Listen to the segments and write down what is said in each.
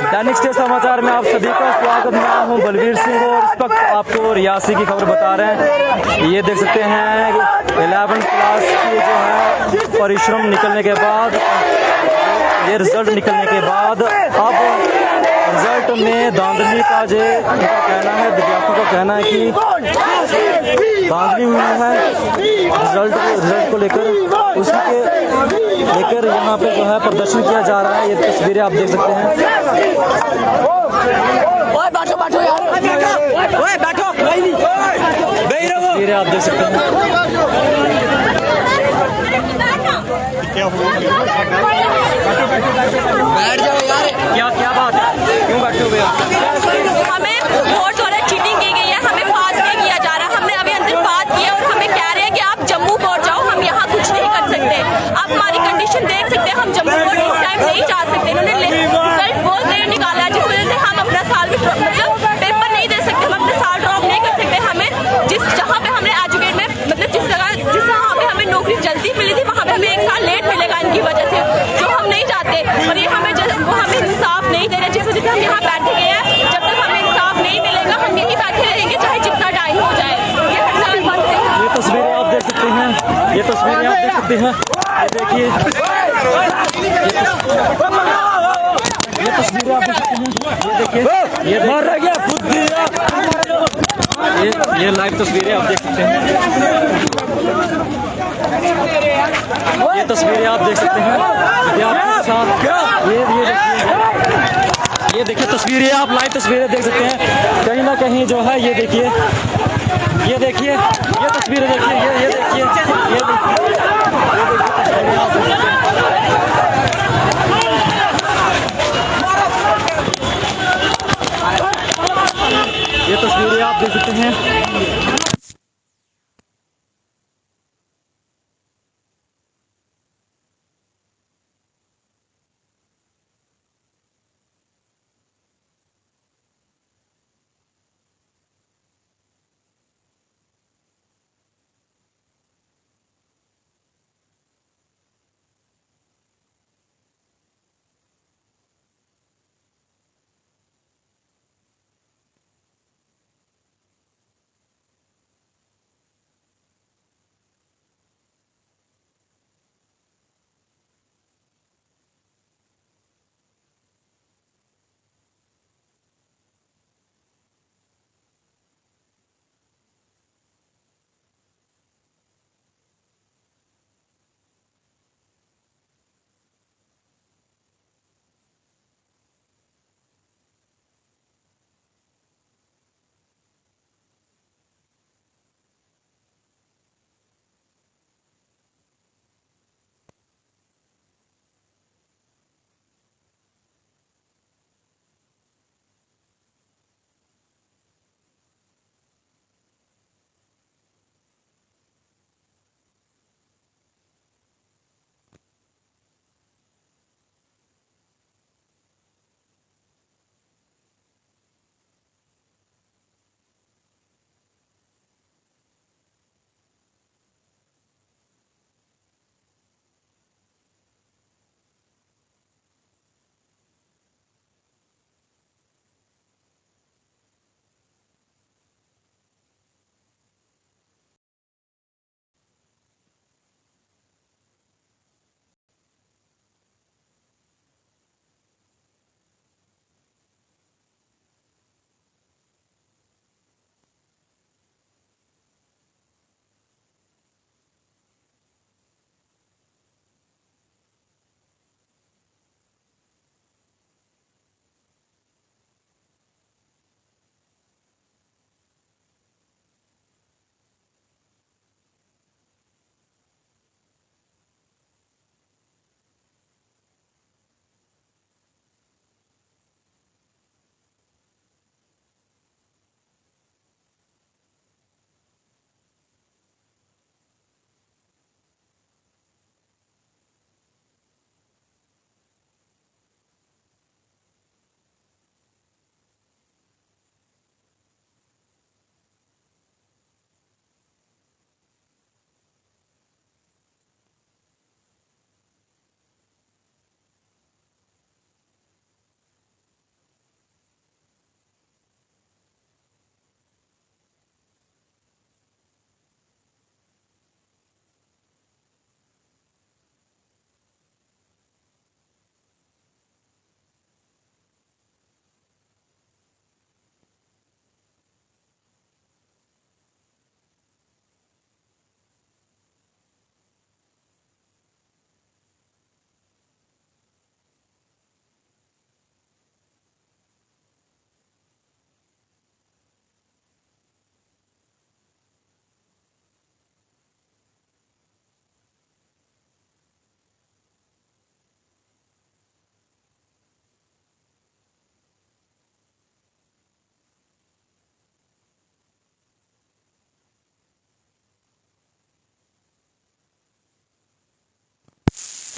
दैनिक state समाचार में आप सभी का स्वागत। मैं हूं बलवीर सिंह और इस वक्त आपको रियासी की खबर बता रहे हैं। ये देख सकते हैं 11वीं क्लास की जो है परिश्रम निकलने के बाद, ये रिजल्ट निकलने के बाद अब रिजल्ट में धांधली का जो उनका कहना है, विद्यार्थियों का कहना है कि धांधली हुई है रिजल्ट को लेकर। उसी के लेकर यहाँ पे जो है प्रदर्शन किया जा रहा है। ये तस्वीरें आप देख सकते हैं। बैठो यार, बैठो तस्वीरें आप देख सकते हैं। बैठ जाओ यार। क्या बात है, क्यों बैठे हुए आप? हमें वोट हो रहा है, चीटिंग की गई है, हमें पास नहीं किया जा रहा। हमने अभी अंदर बात की है और हमें कह रहे हैं कि आप जम्मू पहुंच जाओ, हम यहाँ कुछ नहीं कर सकते। आप हमारी कंडीशन देख सकते हैं, हम जम्मू पहुंच इस टाइम नहीं जा सकते। इन्होंने रिजल्ट बहुत देर निकाला है, जिस वजह से हम अपना साल भी मतलब पेपर नहीं दे सकते, हम अपना साल ड्रॉप नहीं कर सकते। हमें जहाँ पे हमने एजुकेट में मतलब जिस जहाँ पे हमें नौकरी जल्दी मिली थी, वहाँ पे हमें एक साल लेट मिलेगा इनकी वजह से, जो हम नहीं चाहते। और ये हमें इंसाफ नहीं दे रहे, जिस वजह से हम यहाँ बैठे गए हैं। जब तक हमें इंसाफ नहीं मिलेगा हम यहीं बैठे रहेंगे, चाहे जितना टाइम हो जाए। ये हड़ताल बंद नहीं। ये तस्वीरें आप देख सकते हैं, ये तस्वीरें आप देख सकते हैं। ये देखिए, ये तस्वीरें आप देख सकते हैं। ये देखिए, ये लाइव तस्वीरें आप देख सकते हैं। ये तस्वीरें आप देख सकते हैं विद्यार्थियों के साथ। ये देखिए तस्वीरें, आप लाइव तस्वीरें देख सकते हैं। कहीं ना कहीं जो है ये देखिए, ये तस्वीरें देखिए, ये देखिए ये तस्वीरें आप देख सकते हैं।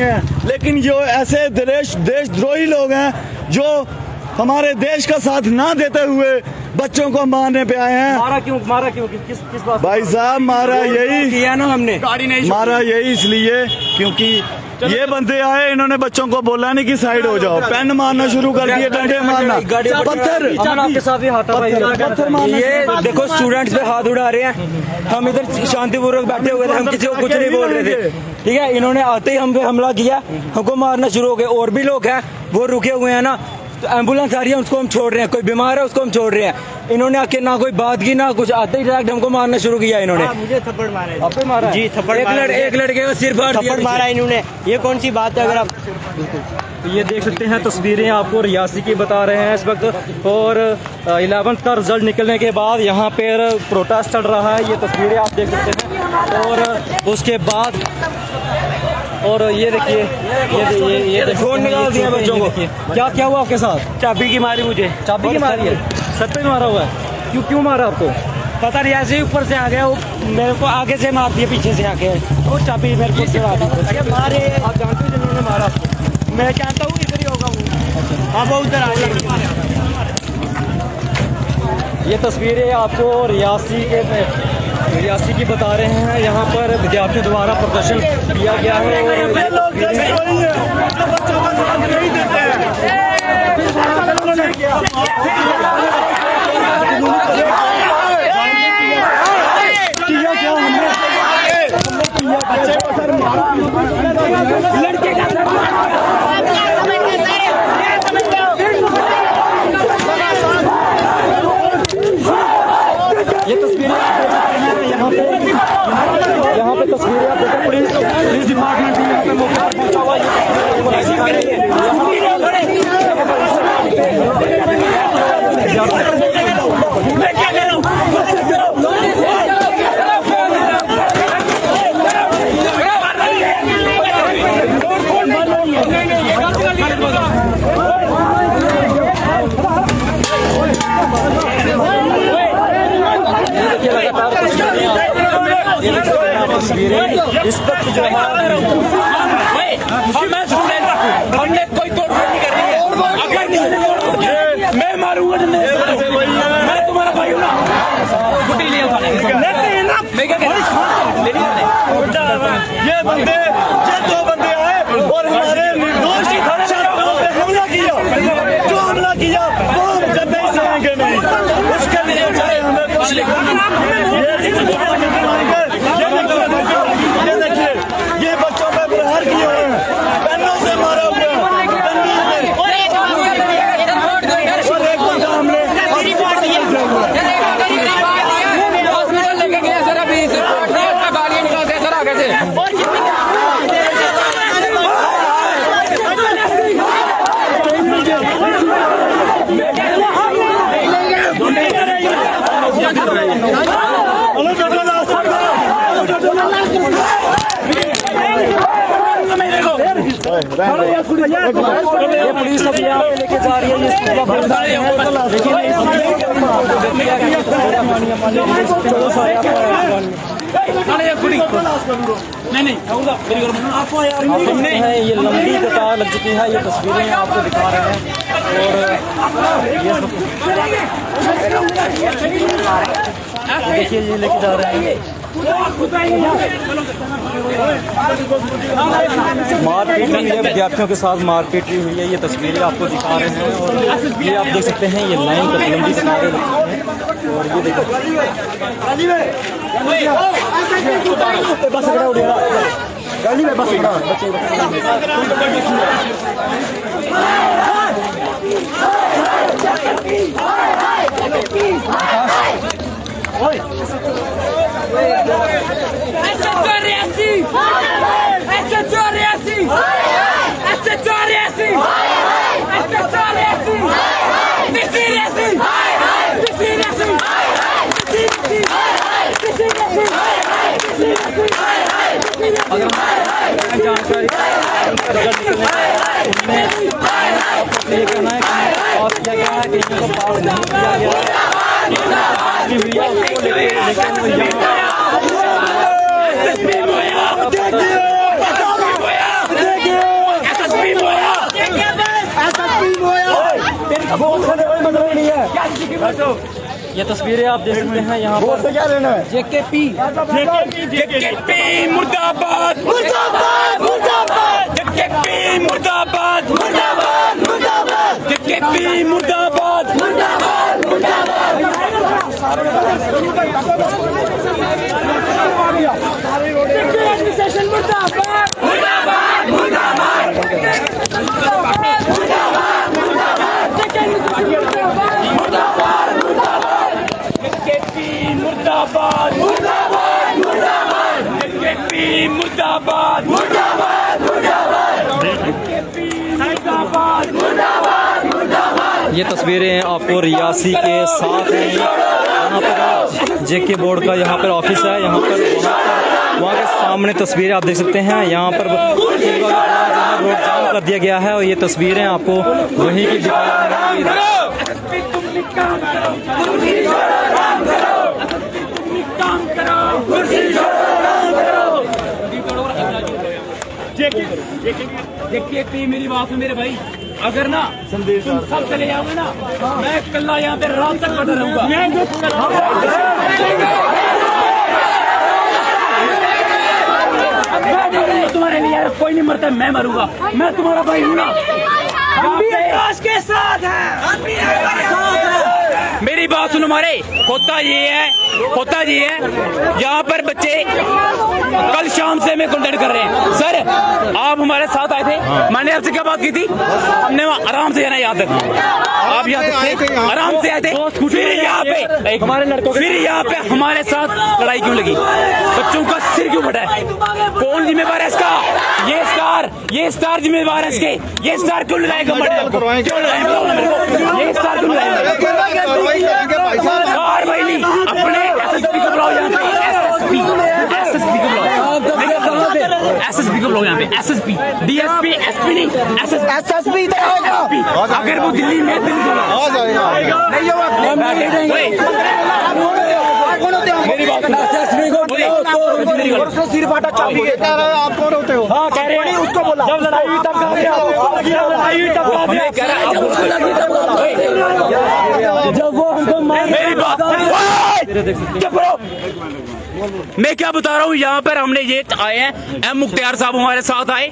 लेकिन जो ऐसे देशद्रोही लोग हैं जो हमारे देश का साथ ना देते हुए बच्चों को मारने पे आए हैं। मारा क्यों किस बात? भाई साहब मारा यही किया ना हमने, मारा यही इसलिए क्योंकि ये बंदे आए, इन्होंने बच्चों को बोला नहीं कि साइड हो जाओ, पेन मारना शुरू कर दिए, डंडे मारना, पत्थर आपके साथ भी पत्थर मारना। ये देखो स्टूडेंट्स पे हाथ उड़ा रहे हैं। हम इधर शांतिपूर्वक बैठे हुए थे, हम किसी को कुछ नहीं बोल रहे थे, ठीक है। इन्होंने आते ही हम पे हमला किया, हमको मारना शुरू हो गए। और भी लोग हैं वो रुके हुए हैं ना, तो एम्बुलेंस आ रही है उसको हम छोड़ रहे हैं, कोई बीमार है उसको हम छोड़ रहे हैं। इन्होंने आके ना कोई बात की ना कुछ, आते ही डायरेक्ट हमको मारना शुरू किया इन्होंने। मुझे थप्पड़ मारा है। आपने मारा? जी थप्पड़ मारा। एक लड़के को सिर फाड़ दिया, थप्पड़ मारा इन्होंने। ये कौन सी बात है? अगर आप तो ये देख सकते हैं तस्वीरें आपको रियासी की बता रहे हैं इस वक्त। और 11th का रिजल्ट निकलने के बाद यहाँ पर प्रोटेस्ट चल रहा है, ये तस्वीरें आप देख सकते हैं। और उसके बाद और ये देखिए, ये फोन निकाल दिया बच्चों को। क्या हुआ आपके साथ? चाबी की मारी मुझे। चाबी की मारी है? सर पे मारा हुआ है? क्यों मारा आपको? पता नहीं, ऐसे ही ऊपर से आ गया वो, मेरे को आगे से मार दिया, पीछे से आके वो चाबी मेरे को चढ़ा दी। मारे आप जानते हो जिन्होंने मारा आपको? मैं जानता हूँ इधर ही होगा वो। हाँ वो उधर आ गया। ये तस्वीरें आपको रियासी की बता रहे हैं। यहाँ पर विद्यार्थियों द्वारा प्रदर्शन किया गया है ये तस्वीरें यहाँ पे तस्वीरें आप देखो, पुलिस डिपार्टमेंट भी यहाँ पे मौके पर पहुंचा हुआ तस्वीरें इस वक्त जो है हमने कोई तोड़फोड़ नहीं कर रही है। मैं मारूंगा, मैं तुम्हारा भाई हूँ ना। छुट्टी लिया मैं क्या कह ये दो बंदे आए और हमारे निर्दोष छात्रों पे हमला किया। जो हमला किया वो हम कतई सहेंगे नहीं। उसके लिए हमें कुछ ये देखिए, ये बच्चों पे प्रहार किए हुए हैं, पेनों से मारा हुआ है, और एक बंदा हमने हॉस्पिटल लेके गया सर, अभी गाड़ियाँ निकालते सर आगे से। ये पुलिस अभी यहाँ पे लेके जा रही है, ये लंबी कतार लग चुकी है। ये तस्वीरें आपको दिखा रहे हैं। और देखिए ये लेके जा रहे हैं, मारपीट हुई है, विद्यार्थियों के साथ मारपीट भी हुई है। ये तस्वीरें आपको दिखा रहे हैं। और ये आप देख सकते हैं, ये लाइन तक लंबी कतारें लगती हैं। और ये देखो बस खड़ा हो गया गाड़ी में, बस खड़ा बच्चे जानकारी ये कहना है कि और किया गया है कि इनको पास नहीं किया गया है। एसएसपी मोया ये तस्वीरें आप देख सकते हैं यहाँ पर जेकेपी मुर्दाबाद मुर्दाबाद मुर्दाबाद जेकेपी मुर्दाबाद मुर्दाबाद मुर्दाबाद जेकेपी मुर्दाबाद मुर्दाबाद मुर्दाबाद मुर्दाबाद जेकेपी मुर्दाबाद मुर्दाबाद मुर्दाबाद ये तस्वीरें आपको रियासी के साथ हैं। यहाँ पर जेके बोर्ड का यहाँ पर ऑफिस है। यहाँ पर वहाँ के सामने तस्वीरें आप देख सकते हैं। यहाँ पर रोड जाम कर दिया गया है और ये तस्वीरें आपको वहीं की जेकेपी मेरी बात सुन मेरे भाई, अगर ना संदेश सब चले जाओगे ना, मैं कल्ला यहाँ पे रात तक बैठा रहूंगा। तुम्हारे लिए यार कोई नहीं मरता, मैं मरूंगा। मैं तुम्हारा भाई हूँ ना। के साथ है। मेरी बात सुनो मारे, होता ये है यहाँ पर बच्चे कल शाम से हमें कॉन्टेक्ट कर रहे हैं। सर आप हमारे साथ आए थे, मैंने आपसे क्या बात की थी? हमने वहाँ आराम से जाना यहाँ तक, आप यहाँ तक आराम से आए थे। फिर यहाँ पे हमारे लड़कों फिर यहाँ पे हमारे साथ लड़ाई क्यों लगी? बच्चों का सिर क्यों फटा है? कौन जिम्मेवार है इसका? ये स्टार जिम्मेवार है इसके। ये स्टार क्यों लड़ाएगा? क्यों लड़ाएगा? ये स्टार क्यों लड़ाएगा? अपने एसएसपी को बुलाओ यहाँ पे। एसएसपी को बुलाओ यहाँ पे। एसएसपी डीएसपी एसपी नहीं, एसएसपी अगर वो दिल्ली में दिल्ली मेरी बात सिर फाटा चाबी आप कौन होते हो? हाँ कह रहे हैं उसको बोला। जब लड़ाई हुई तब जब वो हमको मेरी बात मैं क्या बता रहा हूँ। यहाँ पर हमने ये आए हैं, एम मुख्तियार साहब हमारे साथ आए।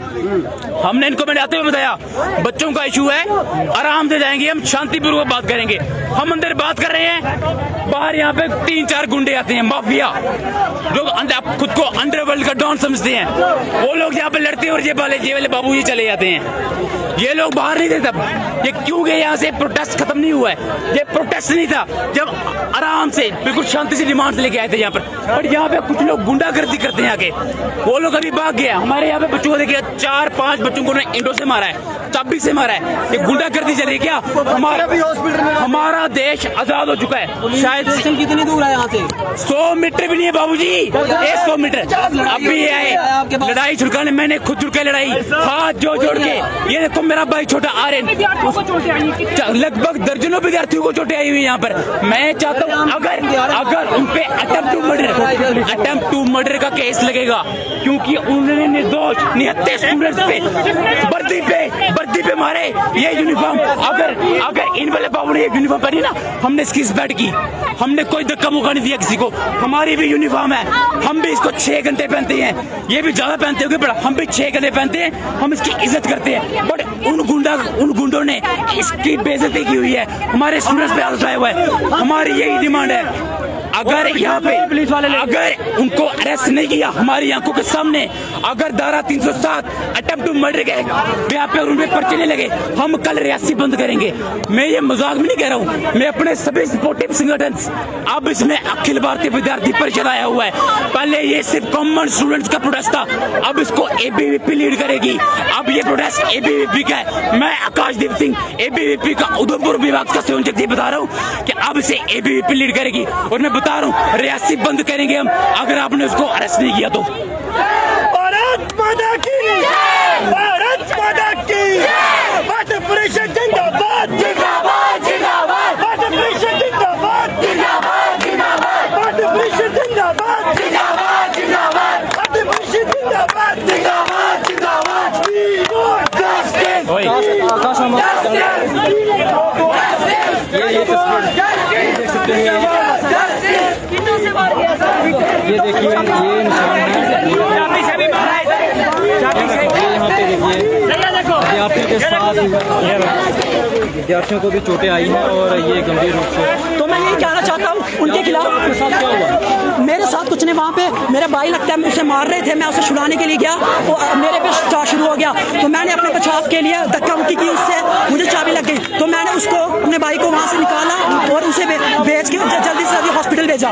हमने इनको मैंने आते हुए बताया बच्चों का इशू है, आराम से जाएंगे, हम शांतिपूर्वक बात करेंगे। हम अंदर बात कर रहे हैं, बाहर यहाँ पे 3-4 गुंडे आते हैं, माफिया जो खुद को अंडरवर्ल्ड का डॉन समझते हैं। वो लोग यहाँ पे लड़ते हैं और ये वाले बाबू जी चले जाते हैं। ये लोग बाहर नहीं थे तब। ये क्यों गए यहाँ से? प्रोटेस्ट खत्म नहीं हुआ है। ये प्रोटेस्ट नहीं था जब आराम से बिल्कुल शांति से डिमांड लेके आए थे यहाँ पर। बट यहाँ पे कुछ लोग गुंडागर्दी करते हैं आके। वो लोग अभी भाग गया। हमारे यहाँ पे बच्चों को देखिए 4-5 बच्चों को इंडो से मारा है, चाबी से मारा है। ये गुंडागर्दी चल रही है क्या? हमारा देश आजाद हो चुका है। शायद कितनी दूर है यहाँ से? 100 मीटर भी नहीं है बाबूजी, 100 मीटर। अभी ये आए लड़ाई छुड़काने, मैंने खुद जुड़ के लड़ाई हाथ जोड़ के। ये देखो मेरा भाई छोटा आर्यन, लगभग दर्जनों विद्यार्थियों को चोटें आई हुई यहाँ पर। मैं चाहता हूँ अगर उन पे अटेम्प्ट टू मर्डर का केस लगेगा, क्योंकि उन्होंने निर्दोष निहत्थे स्टूडेंट्स पे वर्दी पे मारे। ये यूनिफॉर्म अगर इन वाले बाबू ने यूनिफॉर्म पहनी ना, हमने इसकी रिस्पेक्ट की, हमने कोई धक्का मौका नहीं दिया किसी को। हमारी भी यूनिफॉर्म है, हम भी इसको 6 घंटे पहनते हैं। ये भी ज्यादा पहनते होंगे बट हम भी 6 घंटे पहनते हैं। हम इसकी इज्जत करते हैं। बट उन गुंडों ने इसकी बेइज्जती की हुई है, हमारे स्टूडेंट्स पे हाथ उठाया हुआ है। हमारी यही डिमांड है, अगर यहाँ पे पुलिस वाले अगर उनको अरेस्ट नहीं किया हमारी आंखों के सामने, अगर धारा 307 अटेम्प्ट टू मर्डर के यहाँ पे उन पे पर्चे नहीं लगे, हम कल रियासी बंद करेंगे। मैं ये मजाक में नहीं कह रहा हूँ, मैं अपने सभी सपोर्टिव संगठन, अब इसमें अखिल भारतीय विद्यार्थी परिषद आया हुआ है। पहले ये सिर्फ कॉमन स्टूडेंट्स का प्रोटेस्ट था, अब इसको एबीवीपी लीड करेगी। अब ये प्रोटेस्ट एबीवीपी का है। मैं आकाशदीप सिंह एबीवीपी का उधमपुर विभाग का संयोजक बता रहा हूँ कि अब इसे एबीवीपी लीड करेगी। और मैं बता रहा हूँ रियासी बंद करेंगे हम, अगर आपने उसको अरेस्ट नहीं किया तो। भारत माता की जय, भारत माता की जय, भारत परिषद जिंदाबाद जिंदाबाद जिंदाबाद, भारत परिषद जिंदाबाद जिंदाबाद जिंदाबाद, भारत परिषद जिंदाबाद जिंदाबाद जिंदाबाद, भारत परिषद जिंदाबाद जिंदाबाद जिंदाबाद। विद्यार्थियों के साथ विद्यार्थियों को भी चोटें आई हैं और ये गंभीर रूप से। तो मैं यही कहना चाहता हूँ उनके खिलाफ। आपके साथ क्या हुआ? मेरे साथ कुछ नहीं, वहाँ पे मेरे भाई लगता है उसे मार रहे थे, मैं उसे छुड़ाने के लिए गया तो मेरे पे शुरू हो गया, तो मैंने अपने बचाव के लिए धक्का मुक्की की, उससे मुझे चाबी लग गई, तो मैंने उसको अपने भाई को वहाँ से निकाला और उसे भेज के जल्दी से जल्दी हॉस्पिटल भेजा।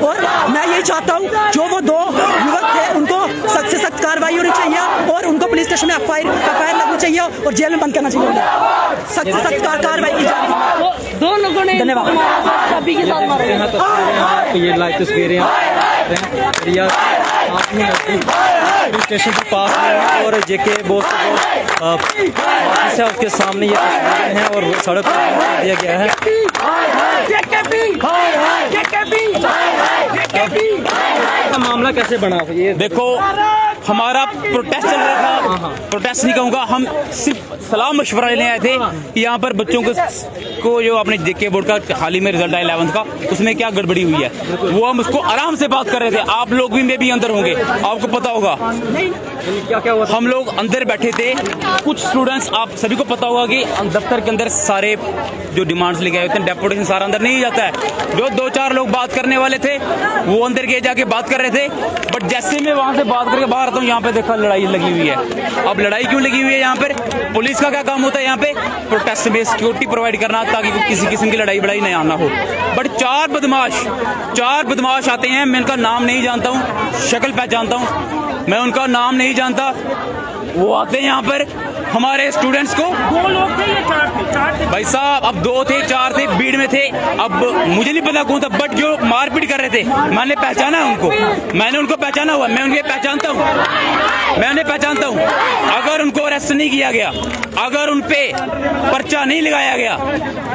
और मैं यही चाहता हूँ जो वो दो युवक थे उनको सख्त से सख्त कार्रवाई होनी चाहिए और उनको पुलिस स्टेशन में एफआईआर लगनी चाहिए और जेल में बंद करना चाहिए। सख्त से सख्त कार्रवाई की जाएगी। दो लोगों ने धन्यवाद। चाबी के साथ मारा। ये लाइव तस्वीरें पुलिस स्टेशन के पास में और जेके बोस ऑफिस है उसके सामने ये तस्वीरें हैं और सड़क पर दिया गया है। मामला कैसे बना? ये देखो हमारा प्रोटेस्ट चल रहा था, प्रोटेस्ट नहीं कहूँगा, हम सिर्फ सलाह मशवरा लेने आए थे कि यहाँ पर बच्चों को जो अपने जेके बोर्ड का हाल ही में रिजल्ट आया 11th का, उसमें क्या गड़बड़ी हुई है वो हम उसको आराम से बात कर रहे थे। आप लोग भी में भी अंदर होंगे, आपको पता होगा क्या हुआ? हम लोग अंदर बैठे थे, कुछ स्टूडेंट्स, आप सभी को पता होगा कि दफ्तर के अंदर सारे जो डिमांड्स लेके आए होते हैं, डेपुटेशन सारा अंदर नहीं जाता है। जो 2-4 लोग बात करने वाले थे वो अंदर गए जाके बात कर रहे थे, बट जैसे मैं वहां से बात करके बाहर आता हूँ यहाँ पे देखा लड़ाई लगी हुई है। अब लड़ाई क्यों लगी हुई है? यहाँ पर पुलिस का क्या काम होता है? यहाँ पे प्रोटेस्ट में सिक्योरिटी प्रोवाइड करना ताकि किसी किस्म की लड़ाई बड़ाई नहीं हो। बट चार बदमाश आते हैं, मैं उनका नाम नहीं जानता हूँ, शक्ल पहचानता हूँ, मैं उनका नाम नहीं जानता। वो आते हैं यहाँ पर हमारे स्टूडेंट्स को, 2 लोग थे या 4 थे? 4 थे भाई साहब, अब 2 थे 4 थे, भीड़ में थे, अब मुझे नहीं पता कौन था, बट जो मारपीट कर रहे थे मैंने पहचाना उनको, मैंने उनको पहचाना हुआ, मैं उन्हें पहचानता हूँ, मैं उन्हें पहचानता हूँ। अगर उनको अरेस्ट नहीं किया गया, अगर उन पे पर्चा नहीं लगाया गया,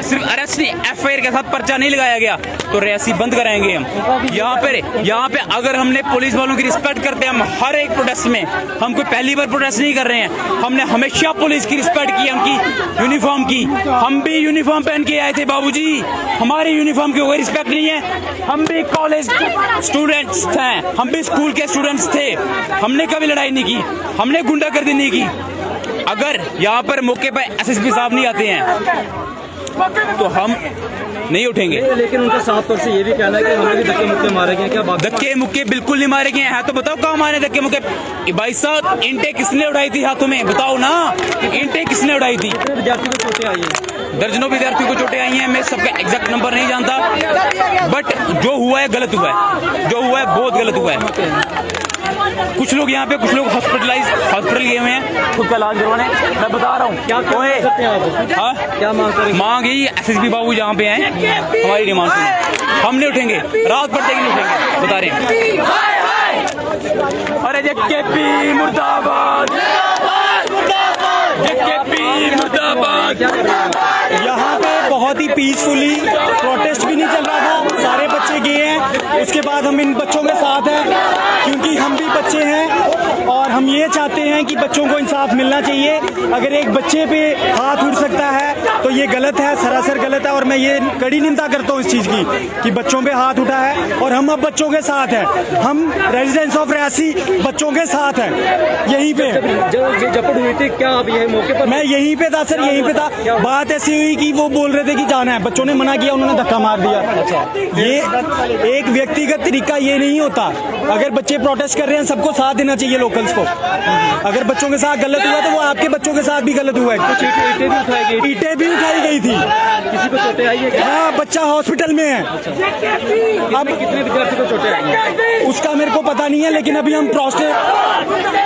सिर्फ अरेस्ट नहीं एफआईआर के साथ पर्चा नहीं लगाया गया तो रैसी बंद कराएंगे हम। यहाँ पे अगर हमने पुलिस वालों की रिस्पेक्ट करते हैं, हम हर एक प्रोटेस्ट में, हम कोई पहली बार प्रोटेस्ट नहीं कर रहे हैं, हमने हमेशा पुलिस की रिस्पेक्ट की, उनकी यूनिफॉर्म की। हम भी यूनिफॉर्म पहन के आए थे बाबूजी, हमारी यूनिफॉर्म की कोई रिस्पेक्ट नहीं है। हम भी कॉलेज स्टूडेंट्स थे, हम भी स्कूल के स्टूडेंट्स थे, हमने कभी लड़ाई नहीं की, हमने गुंडागर्दी नहीं की। अगर यहाँ पर मौके पर एसएसपी साहब नहीं आते हैं तो हम नहीं उठेंगे। लेकिन उनका साफ तौर से ये भी कहना है कि हमें भी धक्के मुक्के मारे गए। क्या बात? धक्के मुक्के बिल्कुल नहीं मारे गए हैं, तो बताओ कहाँ मारे धक्के मुक्के? भाई साहब, ईंटें किसने उड़ाई थी हाथों में? बताओ ना, ईंटें किसने उड़ाई थी? विद्यार्थियों को चोटें आई हैं, दर्जनों विद्यार्थियों को चोटें आई हैं। मैं सबका एग्जैक्ट नंबर नहीं जानता, बट जो हुआ है गलत हुआ है, जो हुआ है बहुत गलत हुआ है। कुछ लोग यहाँ पे, कुछ लोग हॉस्पिटल गए हुए हैं खुद का इलाज करवाने। मैं बता रहा हूँ क्या करते हैं आप? क्या मांग करेंगे? मांग यही एसएसपी बाबू जहाँ पे हैं, हमारी डिमांड सुनिए, हम नहीं उठेंगे, रात पड़ते नहीं उठेंगे, बता रहे हैं। अरे जेकेपी मुर्दाबाद, जेकेपी मुर्दाबाद। यहाँ पे बहुत ही पीसफुली प्रोटेस्ट भी नहीं चल रहा था, सारे बच्चे गए हैं। उसके बाद हम इन बच्चों के साथ हैं क्योंकि हम भी बच्चे हैं और हम ये चाहते हैं कि बच्चों को इंसाफ मिलना चाहिए। अगर एक बच्चे पे हाथ उठ सकता है तो ये गलत है, सरासर गलत है, और मैं ये कड़ी निंदा करता हूँ इस चीज़ की कि बच्चों पे हाथ उठा है। और हम अब बच्चों के साथ हैं, हम रेजिडेंट्स ऑफ रियासी बच्चों के साथ हैं यहीं पे। जब झपट हुई थी क्या आप यही मौके पर? मैं यहीं पे था सर, यहीं पे था। बात ऐसी हुई कि वो बोल रहे थे कि जाना है, बच्चों ने मना किया, उन्होंने धक्का मार दिया। ये एक व्यक्तिगत तरीका ये नहीं होता। अगर बच्चे प्रोटेस्ट कर रहे हैं, सबको साथ देना चाहिए लोकल्स को। अगर बच्चों के साथ गलत हुआ तो वो आपके बच्चों के साथ भी गलत हुआ है। कुछ ईंटें भी उठाई गई थी। किसी को चोटें आई है? हाँ, बच्चा हॉस्पिटल में है। अब कितने विद्यार्थी को चोटें आई हैं? उसका मेरे को पता नहीं है, लेकिन अभी हम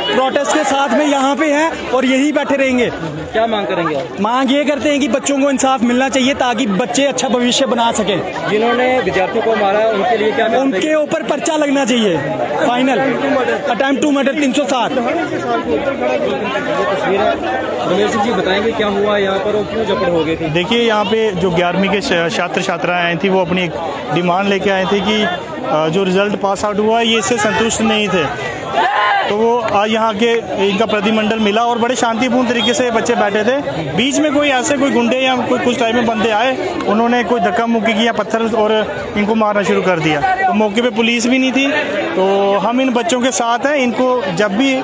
प्रोटेस्ट के साथ में यहाँ पे हैं और यही बैठे रहेंगे। क्या मांग करेंगे आप? मांग ये करते हैं कि बच्चों को इंसाफ मिलना चाहिए ताकि बच्चे अच्छा भविष्य बना सकें। जिन्होंने विद्यार्थियों को मारा उनके लिए क्या? उनके ऊपर पर्चा लगना चाहिए, final attempt to murder 307। Ramesh ji बताएंगे क्या हुआ यहाँ पर और क्यों झपट हो गई थी? देखिए, यहाँ पे जो 11वीं के छात्र छात्राएं आई थी वो अपनी एक डिमांड लेके आए थे कि जो रिजल्ट पास आउट हुआ ये इससे संतुष्ट नहीं थे, तो वो आज यहाँ के इनका प्रतिनिधिमंडल मिला और बड़े शांतिपूर्ण तरीके से बच्चे बैठे थे। बीच में कोई गुंडे या कोई कुछ टाइम में बंदे आए, उन्होंने कोई धक्का मुक्की किया, पत्थर और इनको मारना शुरू कर दिया। तो मौके पे पुलिस भी नहीं थी, तो हम इन बच्चों के साथ हैं। इनको जब भी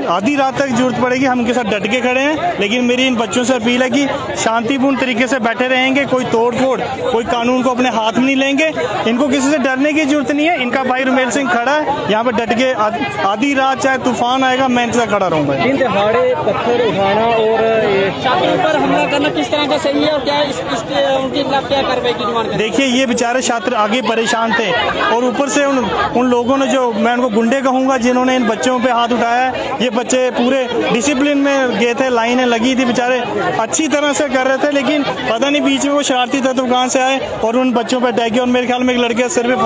आधी रात तक जरूरत पड़ेगी, हम उनके साथ डट के खड़े हैं। लेकिन मेरी इन बच्चों से अपील है कि शांतिपूर्ण तरीके से बैठे रहेंगे, कोई तोड़ फोड़, कोई कानून को अपने हाथ में नहीं लेंगे। इनको किसी से डरने की जरूरत नहीं है। इनका भाई रुमेल सिंह खड़ा है यहाँ पर डट के, आधी रात चाहे तूफान आएगा मैं इनसे खड़ा रहूंगा। दिन दहाड़े पत्थर उठाना और छात्र पर हमला करना किस तरह का सही है और क्या उनके खिलाफ क्या कार्रवाई की डिमांड करें? देखिए, ये बेचारे छात्र आगे परेशान थे और ऊपर से उन लोगों ने, जो मैं उनको गुंडे कहूंगा, जिन्होंने इन बच्चों पे हाथ उठाया है। ये बच्चे पूरे डिसिप्लिन में गए थे, लाइनें लगी थी, बेचारे अच्छी तरह से कर रहे थे, लेकिन पता नहीं बीच में वो शरारती तत्व कहां से आए और उन बच्चों पे अटैक किया और मेरे ख्याल में एक लड़के सिर पे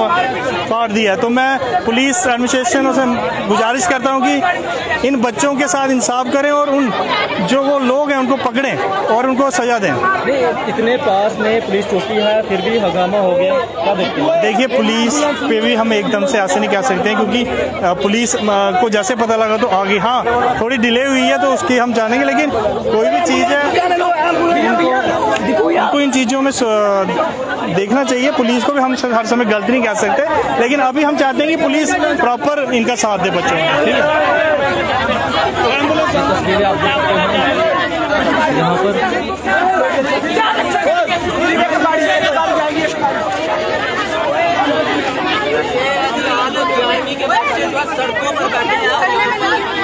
फाड़ दिया। तो मैं पुलिस एडमिनिस्ट्रेशन से गुजारिश करता हूं कि इन बच्चों के साथ इंसाफ करें और उन जो वो लोग हैं उनको पकड़ें और उनको सजा दें। इतने पास में पुलिस चौकी है फिर भी हंगामा हो गया, क्या देखते हैं? देखिए, पुलिस पे भी हम एकदम से ऐसे नहीं कह सकते हैं, क्योंकि पुलिस को जैसे पता लगा तो आगे, हाँ थोड़ी डिले हुई है तो उसकी हम जानेंगे, लेकिन कोई भी चीज़ है इनको इन चीज़ों में देखना चाहिए। पुलिस को भी हम हर समय गलती नहीं कह सकते, लेकिन अभी हम चाहते हैं कि पुलिस प्रॉपर इनका साथ दे बच्चों को। ठीक है, तस्वीरें आप देखते हैं यहाँ पर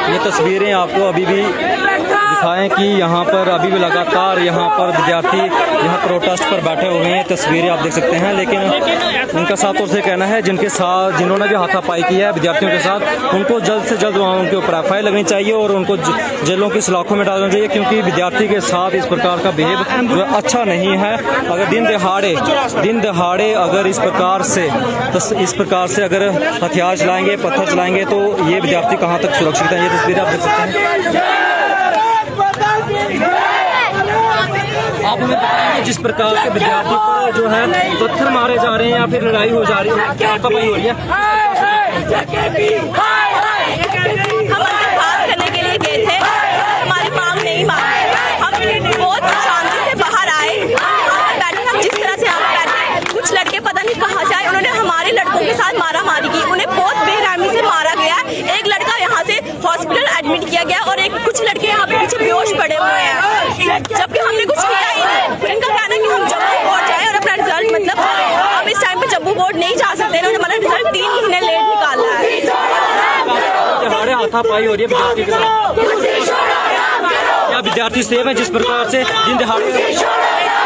ये तस्वीरें आपको अभी भी दिखाएं कि यहाँ पर अभी भी लगातार यहाँ पर विद्यार्थी यहाँ प्रोटेस्ट पर बैठे हुए हैं। तस्वीरें आप देख सकते हैं, लेकिन उनका साफ तौर से कहना है जिन्होंने भी हाथापाई किया है विद्यार्थियों के साथ, उनको जल्द से जल्द वहाँ उनके ऊपर एफआईआर लगनी चाहिए और उनको जेलों की सलाखों में डालना चाहिए, क्योंकि विद्यार्थी के साथ इस प्रकार का बिहेव अच्छा नहीं है। अगर दिन दहाड़े अगर इस प्रकार से अगर हथियार चलाएंगे, पत्थर चलाएंगे, तो ये विद्यार्थी कहाँ तक सुरक्षित है। ये तस्वीरें आप देख सकते हैं। आप हमें बताएंगे जिस प्रकार के विद्यार्थियों पर जो है पत्थर मारे जा रहे हैं या फिर लड़ाई हो जा रही है, क्या हाथापाई हो रही है? हम बात करने के लिए गए थे, हमारी मांग नहीं मानी। हम बहुत शांति से बाहर आए, बैठे, हम जिस तरह से यहाँ बैठे, कुछ लड़के पता नहीं कहाँ से आए, उन्होंने हमारे लड़कों के साथ मारामारी की, उन्हें बहुत बेरहमी से मारा गया। एक लड़का यहाँ से हॉस्पिटल एडमिट किया गया और कुछ लड़के यहाँ पे पीछे बेहोश पड़े हुए हैं, जबकि हमने कुछ किया ही नहीं। इनका कहना है कि हम जम्मू बोर्ड जाए और अपना रिजल्ट मतलब हम इस टाइम पे जम्मू बोर्ड नहीं जा सकते, उन्होंने हमारा रिजल्ट 3 महीने लेट निकाला है। हाथापाई हो रही है विद्यार्थी के साथ, क्या विद्यार्थी सेफ है जिस प्रकार से दिन दहाड़े?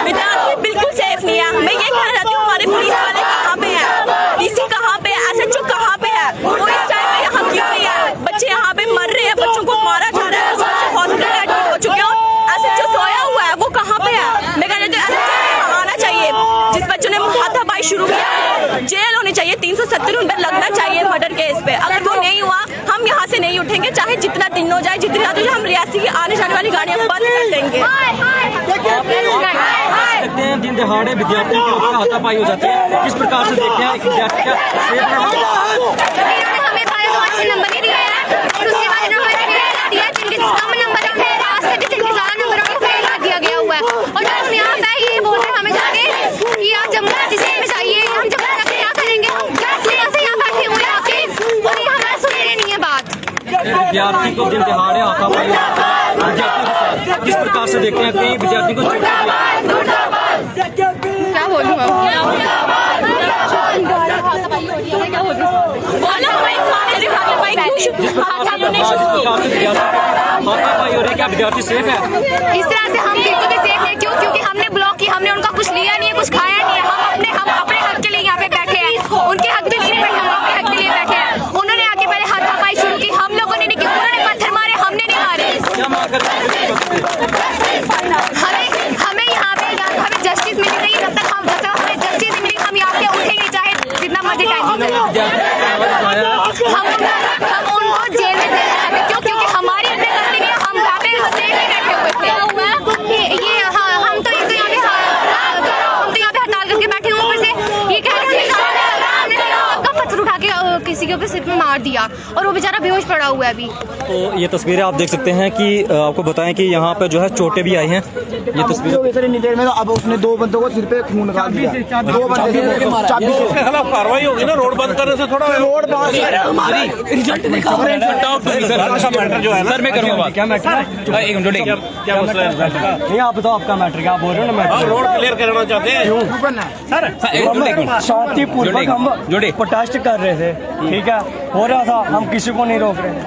विद्यार्थी बिल्कुल सेफ नहीं है। मैं ये कहना चाहती हूँ, हमारे पुलिस वाले कहाँ पे हैं, डीसी कहाँ पे है, एसएचओ कहाँ पे है, वो इस टाइम पे यहाँ क्यों नहीं है? बच्चे यहाँ पे मर रहे हैं, बच्चों को मारा जा रहा है, हॉस्पिटल एडमिट हो चुके हो, एसएचओ सोया हुआ है, वो कहाँ पे है? मैं कहना चाहती हूँ एसएचओ आना चाहिए। जिस बच्चों ने हाथापाई शुरू किया, जेल होनी चाहिए, 370 उन पर लगना चाहिए मर्डर केस पे। अगर वो नहीं हुआ, हम यहाँ से नहीं उठेंगे, चाहे जितना दिन हो जाए, जितनी रात हो जाए, हम रियासी की आने जाने वाली गाड़ियाँ बंद कर देंगे। दिन दहाड़े विद्यार्थियों के ऊपर हाथापाई हो जाती है, किस प्रकार से देखते हैं? एक विद्यार्थी का हमें 5 नंबर ही दिया है और उसके बाद दिया जिनके कम नंबर है, रास्ते भी जिनके ज्यादा नंबर को फेल कर दिया गया हुआ है। और जब हम यहाँ पे ये बोल रहे हैं हमें जाके कि आप जम्मू में चाहिए, हम जम्मू जाके क्या करेंगे? हम यहाँ से यहाँ बैठे हुए आके और ये हमारा सुन रहे नहीं है बात। विद्यार्थी को दिन दहाड़े हाथापाई हो जाती है, विद्यार्थियों के साथ किस प्रकार से देखते हैं? कई विद्यार्थी को क्या बोलूँ हाथापाई हो रही है, क्या विद्यार्थी सेफ है? इस तरह से हम बिल्कुल भी सेफ नहीं। क्यों? क्योंकि हमने ब्लॉक की, हमने उनका कुछ लिया नहीं है, कुछ खाया नहीं है। हम अपने हक के लिए यहाँ पे बैठे हैं, उनके हक के लिए बैठे, हम अपने हक के लिए बैठे हैं। उन्होंने आके पहले हाथापाई शुरू की, हम लोगों ने नहीं की, उन्होंने पत्थर मारे, हमने नहीं मारे। हमें यहाँ पे हमें जस्टिस मिली नहीं, जब तक हमें जस्टिस नहीं मिली हम यहाँ पे उठेंगे, चाहे जितना मर्जी टाइम हम उनको जेल में दे सकते। क्यों? क्योंकि हमारी अपनी गलती नहीं है, हम यहाँ पे बैठे हुए थे। सिर पे मार दिया और वो बेचारा बेहोश पड़ा हुआ है अभी। तो ये तस्वीरें आप देख सकते हैं कि आपको बताएं कि यहाँ पर जो है चोटें भी आई हैं। ये तस्वीर सर इतनी देर में अब उसने 2 बंदों को सिर पे खून निकाल दिया। 2 बंदे चाबी से उसके खिलाफ कार्रवाई होगी ना, रोड बंद करने से थोड़ा रोड बंद मैटर जो है सर मैं करूँगा बात। क्या मैटर है? एक मिनट क्या मसला है? नहीं आप बताओ आपका मैटर क्या, आप बोल रहे हो ना मैटर। रोड क्लियर करना चाहते हैं शांतिपूर्वक हम प्रोटेस्ट कर रहे थे, ठीक है, हो रहा था, हम किसी को नहीं रोक रहे थे।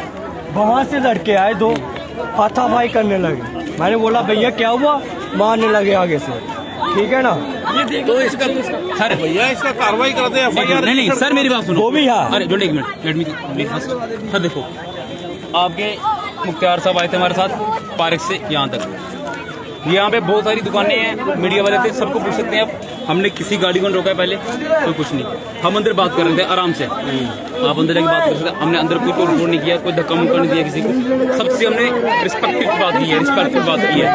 वहाँ से लड़के आए 2 हाथापाई करने लगे। मैंने बोला भैया क्या हुआ, मारने लगे आगे से, ठीक है ना। तो इसका सर भैया इसका कार्रवाई करते हैं FIR। नहीं सर मेरी बात सुनो। वो भी है। अरे जोड़े एक minute, let me first. Sir देखो आपके मुख्तार साहब आए थे हमारे साथ पार्क से यहाँ तक। यहाँ पे बहुत सारी दुकानें हैं, मीडिया वाले थे, सबको पूछ सकते हैं आप। हमने किसी गाड़ी को रोका है पहले, कोई कुछ नहीं। हम अंदर बात कर रहे थे आराम से, आप अंदर जाके बात कर सकते हैं। हमने अंदर कोई रिपोर्ट नहीं किया, कोई धक्का मुक्का नहीं दिया किसी को। सबसे हमने रिस्पेक्टिव बात की है, रिस्पेक्टफुल बात की है।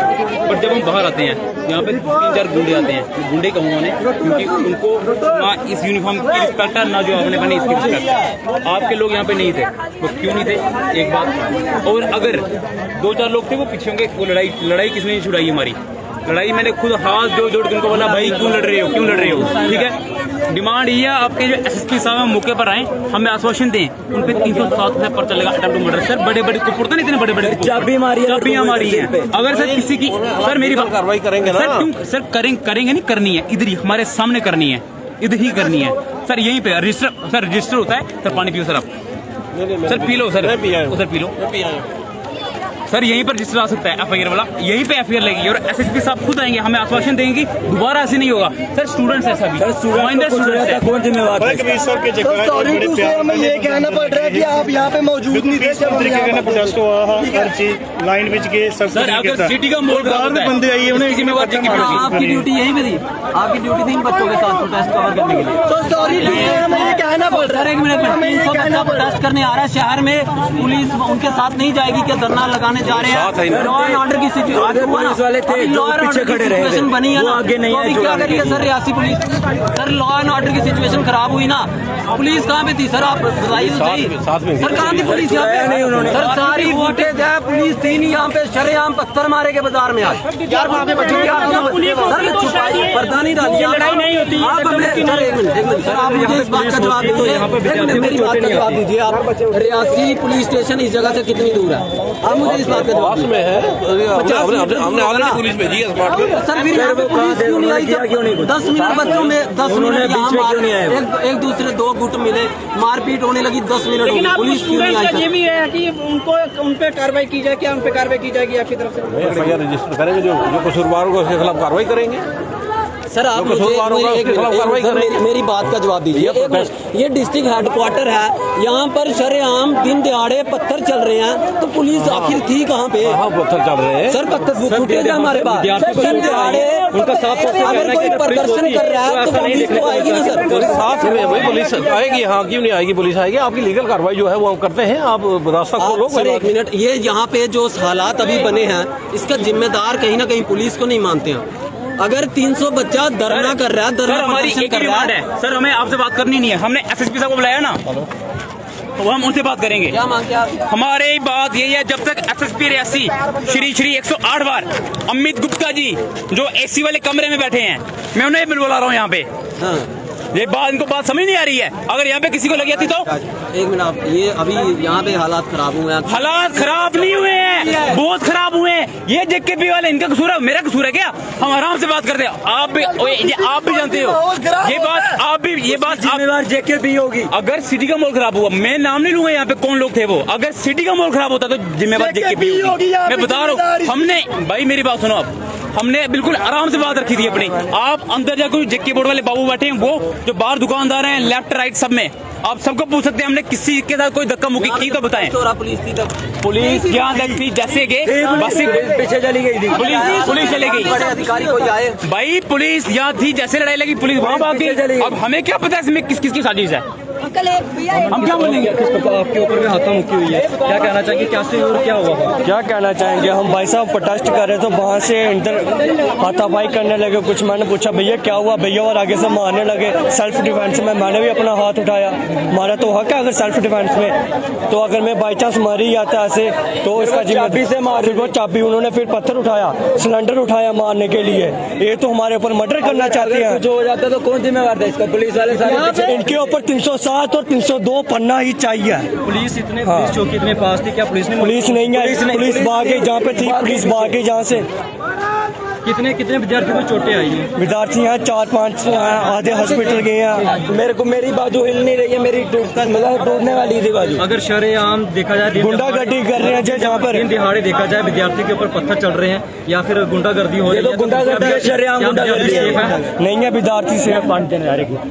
बट जब हम बाहर आते हैं यहाँ पे 3-4 गुंडे आते हैं। गुंडे कहूँ उन्हें क्योंकि उनको ना इस यूनिफॉर्म की रिस्पेक्ट है ना जो आपने बने इसकी रिस्पेक्ट। आपके लोग यहाँ पे नहीं थे, वो क्यों नहीं थे एक बात। और अगर 2-4 लोग थे वो पीछे होंगे। वो लड़ाई किसने छुड़ाई हमारी? लड़ाई मैंने खुद हाथ जोड़ के उनको बोला भाई क्यों लड़ रहे हो, ठीक है। डिमांड ये है आपके जो SSP साहब मौके पर आए, हमें आश्वासन दें। उन पे 307 से पर्चा लगा अटेम्प्ट टू मर्डर। सर बड़े कुपुर नहीं, इतने बड़े चाबियां मारी है। अगर सर किसी की सर मेरी बात कार्रवाई करेंगे ना सर, क्यों सर करेंगे नहीं, करनी है इधर ही हमारे सामने करनी है, इधर ही करनी है सर। यहीं पे रजिस्टर होता है सर। पानी पियो सर आप, सर पी लो सर, उधर पी लो सर। यहीं पर रजिस्टर आ सकता है FIR वाला, यहीं पे FIR लगेगी। और SSP साहब खुद आएंगे, हमें आश्वासन देंगे दोबारा ऐसे नहीं होगा सर। स्टूडेंट्स है सभी, स्टूडेंट्स है, कौन जिम्मेवार है? ये कहना पड़ रहा है कि आप यहाँ पे मौजूद नहीं थे जब प्रोटेस्ट हुआ, हर चीज लाइन बिच के सब सर अगर सिटी का मोड़ बंदे आइए उन्हें जिम्मेवार आपकी ड्यूटी यहीं पे थी, आपकी ड्यूटी थी इन बच्चों के साथ प्रोटेस्ट कवर करने के लिए। तो सॉरी हमें ये कहना पड़ रहा है। 1 मिनट में 300 बच्चा प्रोटेस्ट करने आ रहा है शहर में, पुलिस उनके साथ नहीं जाएगी क्या? धरना लगाने जा रहे हैं। लॉ एंड ऑर्डर की सिचुएशन वाले थे जो पीछे खड़े रहे बनी है, वो आगे नहीं है। क्या करिए sir Reasi police? Sir law and order की सिचुएशन खराब हुई ना, पुलिस कहाँ पे थी सर? आप बताइए तो सही। सर कहाँ थी पुलिस यहाँ पे? नहीं उन्होंने सर सारी फुटेज है, पुलिस थी नहीं यहाँ पे। शरेआम पत्थर मारे के बाजार में आज यार, वहाँ पे बच्चे पर्दा नहीं डाली, लड़ाई नहीं होती। आप सर एक मिनट सर, आप मुझे इस बात का जवाब दीजिए, मेरी बात का जवाब दीजिए। आप रियासी पुलिस स्टेशन इस जगह से कितनी दूर है? आप मुझे इस बात का जवाब में है। हमने ऑलरेडी पुलिस भेजी है स्मार्ट में। सर फिर यहाँ पे पुलिस क्यों नहीं आई? 10 मिनट बच्चों में 10 मिनट यहाँ मार, एक दूसरे 2 गुट मिले, मारपीट होने लगी 10 मिनट हो गए, पुलिस क्यों नहीं आई? ये भी है कि उन पे कार्रवाई की जाए, क्या उन पे कार्रवाई की जाएगी आपकी तरफ से? FIR रजिस्टर करेंगे, जो कसूरवार होगा उसके खिलाफ कार्रवाई करेंगे। सर आप मुझे मेरी बात का जवाब दीजिए। ये डिस्ट्रिक्ट हेडक्वार्टर है, यहाँ पर शरेआम दिन दिहाड़े पत्थर चल रहे हैं, तो पुलिस आखिर थी कहाँ पे? पत्थर चल रहे हैं सर, पत्थर फुटेज है हमारे पास। दिन दिहाड़े अगर कोई प्रदर्शन कर रहा है तो पुलिस तो आएगी ना सर? साथ में वही पुलिस आएगी। हाँ क्यों नहीं आएगी, पुलिस आएगी। आपकी लीगल कार्रवाई जो है वो हम करते हैं, आप रास्ता खोलो। सर 1 मिनट, ये यहाँ पे जो हालात अभी बने हैं इसका जिम्मेदार कहीं ना कहीं पुलिस को नहीं मानते हैं। अगर 300 बच्चा धरना कर रहा है, धरना हमारी एक ही डिमांड है सर, हमें आपसे बात करनी नहीं है। हमने SSP साहब को बुलाया ना, तो हम उनसे बात करेंगे। क्या मांग क्या? हमारी बात यही है, जब तक SSP रियासी श्री 108 बार अमित गुप्ता जी जो AC वाले कमरे में बैठे हैं, मैं उन्हें बुला रहा हूँ यहाँ पे। हाँ। ये बात इनको बात समझ नहीं आ रही है। अगर यहाँ पे किसी को लगी थी तो 1 मिनट, ये अभी यहाँ पे हालात खराब हुए हैं। हालात खराब नहीं हुए हैं, बहुत खराब हुए हैं। ये JKP वाले, इनका कसूर है, मेरा कसूर है क्या? हम आराम से बात करते हैं। आप भी जानते हो ये बात, आप भी ये बात जिम्मेवार JKP होगी। अगर सिटी का माहौल खराब हुआ, मैं नाम नहीं लूंगा यहाँ पे कौन लोग थे वो, अगर सिटी का माहौल खराब होता तो जिम्मेवार JKP होगी। मैं बता रहा हूँ, हमने भाई मेरी बात सुनो आप, हमने बिल्कुल आराम से बात रखी थी अपनी। आप अंदर जाकर JK बोर्ड वाले बाबू बैठे हैं, वो जो बाहर दुकानदार हैं लेफ्ट राइट सब में, आप सबको पूछ सकते हैं हमने किसी के साथ कोई धक्का मुक्की की तो बताएं। पुलिस थी तब, पुलिस यहाँ तक थी, जैसे गए बस पीछे चली गई थी, पुलिस चली गई। बड़े अधिकारी कोई आए भाई पुलिस यहाँ थी, जैसे लड़ाई लगी पुलिस वहाँ भाग गई। अब हमें क्या पता है इसमें किस किस की साजिश है? हम क्या बोलेंगे? किस प्रकार आपके ऊपर भी हाथा मुक्की हुई है, क्या कहना चाहेंगे, क्या से और क्या हुआ? क्या कहना चाहेंगे हम भाई साहब प्रोटेस्ट कर रहे तो वहाँ से इंटर हाथापाई करने लगे। कुछ मैंने पूछा भैया क्या हुआ, भैया और आगे से मारने लगे। सेल्फ डिफेंस में मैंने भी अपना हाथ उठाया, मारा तो हक है अगर सेल्फ डिफेंस में। तो अगर मैं बाई चांस मर ही जाता ऐसे तो इसका चाबी से मार, वो चाबी उन्होंने फिर पत्थर उठाया, सिलेंडर उठाया मारने के लिए। ये तो हमारे ऊपर मर्डर करना चाहते हैं। जो हो जाता तो कौन जिम्मेवार था इसका? पुलिस वाले सारे इनके ऊपर 307 और 302 पन्ना ही चाहिए। पुलिस पुलिस चौकी इतने पास थी, क्या पुलिस ने? पुलिस नहीं है, पुलिस भाग गई जहाँ पे थी, पुलिस भाग गई जहाँ से। कितने विद्यार्थियों को चोटें आई हैं? विद्यार्थी हैं 4-5 आधे हॉस्पिटल गए हैं। मेरी बाजू हिल नहीं रही है, मेरी टूटने वाली थी बाजू। अगर शरेआम देखा जाए गुंडागर्दी कर रहे हैं जहाँ पर दिन दिहाड़े देखा जाए विद्यार्थी के ऊपर पत्थर चल रहे हैं या फिर गुंडागर्दी हो रही है, गुंडागर्दी शरेआम गुंडागर्दी है। नहीं है विद्यार्थी से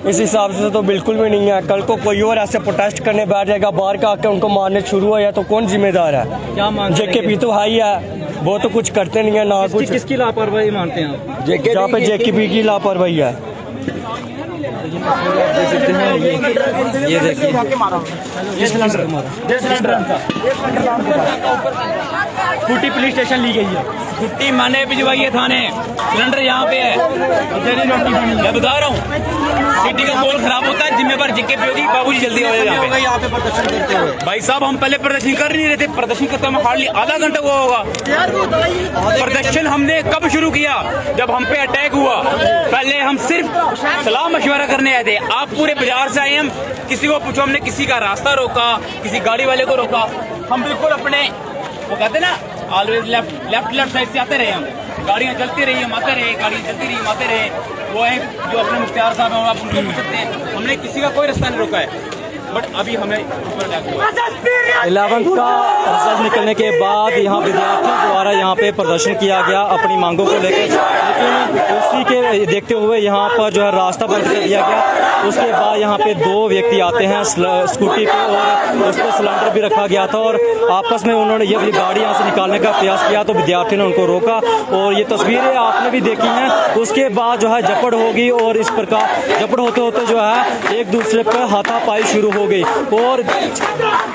इस हिसाब से तो बिल्कुल भी नहीं है। कल को कोई और ऐसे प्रोटेस्ट करने बैठ जाएगा, बाहर का आके उनको मारने शुरू हो जाए तो कौन जिम्मेदार है? क्या मानते हैं? जेकेपी तो हाई है, वो तो कुछ करते नहीं है ना कुछ। किसकी लापरवाही मानते हैं आप? जहाँ पे जेकेपी की लापरवाही है। ये देखिए स्कूटी पुलिस स्टेशन ली गई है, छुट्टी माने भिजवाई है थाने, सिलेंडर यहाँ पे है। मैं बता रहा हूँ सिटी का माहौल खराब होता है, जिम्मेवार जेकेपी होगी। बाबूजी जल्दी हो जाए यहाँ पे प्रदर्शन करते हुए। भाई साहब हम पहले प्रदर्शन कर नहीं रहे थे, प्रदर्शन करते हुए हार्डली आधा घंटा हुआ होगा। प्रदर्शन हमने कब शुरू किया? जब हम पे अटैक हुआ। पहले हम सिर्फ सलाह मशवरा करने आए थे, आप पूरे बाजार से आए। हम किसी को पूछो, हमने किसी का रास्ता रोका, किसी गाड़ी वाले को रोका। हम बिल्कुल अपने वो कहते ना ऑलवेज लेफ्ट साइड से आते रहे। हम गाड़ियां चलती रही, हम आते रहे, गाड़ियां चलती रही, हम आते रहे। वो है जो अपने मुख्तार साहब हैं, आप उनको पूछ सकते हैं। हमने किसी का कोई रास्ता नहीं रोका है, बट अभी हमें ऊपर अटैक हुआ। 11th का रिजल्ट निकलने के बाद यहाँ विद्यार्थियों द्वारा यहाँ पे प्रदर्शन किया गया अपनी मांगों को लेकर, लेकिन उसी के देखते हुए यहाँ पर जो है रास्ता बंद कर दिया गया। उसके बाद यहाँ पे 2 व्यक्ति आते हैं स्कूटी पे और उस पर सिलेंडर भी रखा गया था और आपस में उन्होंने ये अपनी गाड़ी यहाँ से निकालने का प्रयास किया तो विद्यार्थियों ने उनको रोका और ये तस्वीरें आपने भी देखी हैं। उसके बाद जो है झपड़ होगी और इस प्रकार झपड़ होते होते जो है एक दूसरे पर हाथापाई शुरू हो गई और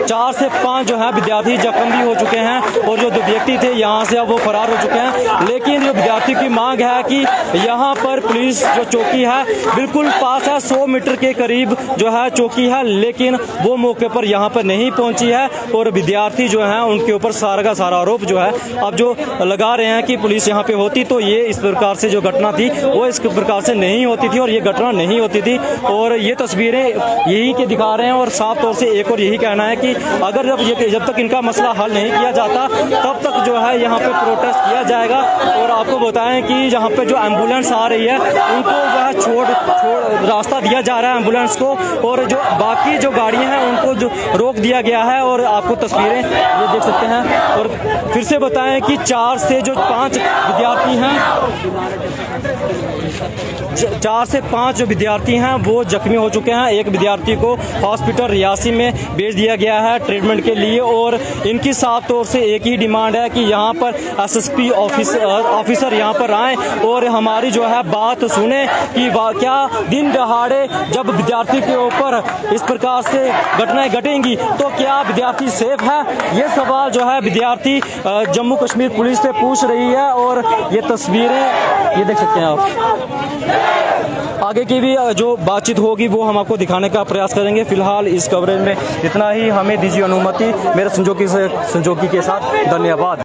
4 से 5 जो है विद्यार्थी जख्म भी हो चुके हैं और जो 2 व्यक्ति थे यहाँ से अब वो फरार हो चुके हैं। लेकिन जो विद्यार्थी की मांग है कि यहाँ पर पुलिस जो चौकी है बिल्कुल पास है, 100 मीटर के करीब जो है चौकी है, लेकिन वो मौके पर यहाँ पर नहीं पहुंची है और विद्यार्थी जो हैं उनके ऊपर सारा का सारा आरोप जो है अब जो लगा रहे हैं कि पुलिस यहाँ पे होती तो ये इस प्रकार से जो घटना थी वो इस प्रकार से नहीं होती थी और ये घटना नहीं होती थी। और ये तस्वीरें यही के दिखा रहे हैं और साफ तौर से एक और यही कहना है कि अगर जब तक इनका मसला हल नहीं किया जाता तब तक जो है यहाँ पे प्रोटेस्ट किया जाएगा। और आपको बताएं कि यहाँ पे जो एम्बुलेंस आ रही है उनको वह छोड़ रास्ता दिया जा रहा है एम्बुलेंस को और जो बाकी जो गाड़ियाँ हैं उनको जो रोक दिया गया है। और आपको तस्वीरें ये देख सकते हैं। और फिर से बताएं कि 4 से जो 5 विद्यार्थी हैं 4 से 5 जो विद्यार्थी हैं वो जख्मी हो चुके हैं। एक विद्यार्थी को हॉस्पिटल रियासी में भेज दिया गया है ट्रीटमेंट के लिए और इनकी साफ तौर से एक ही डिमांड है कि यहाँ पर एसएसपी ऑफिसर यहाँ पर आएँ और हमारी जो है बात सुने कि क्या दिन दहाड़े जब विद्यार्थी के ऊपर इस प्रकार से घटनाएं घटेंगी तो क्या विद्यार्थी सेफ है? ये सवाल जो है विद्यार्थी जम्मू कश्मीर पुलिस से पूछ रही है। और ये तस्वीरें ये देख सकते हैं आप। आगे की भी जो बातचीत होगी वो हम आपको दिखाने का प्रयास करेंगे। फिलहाल इस कवरेज में इतना ही, हमें दीजिए अनुमति। मेरे संजोगी के साथ धन्यवाद।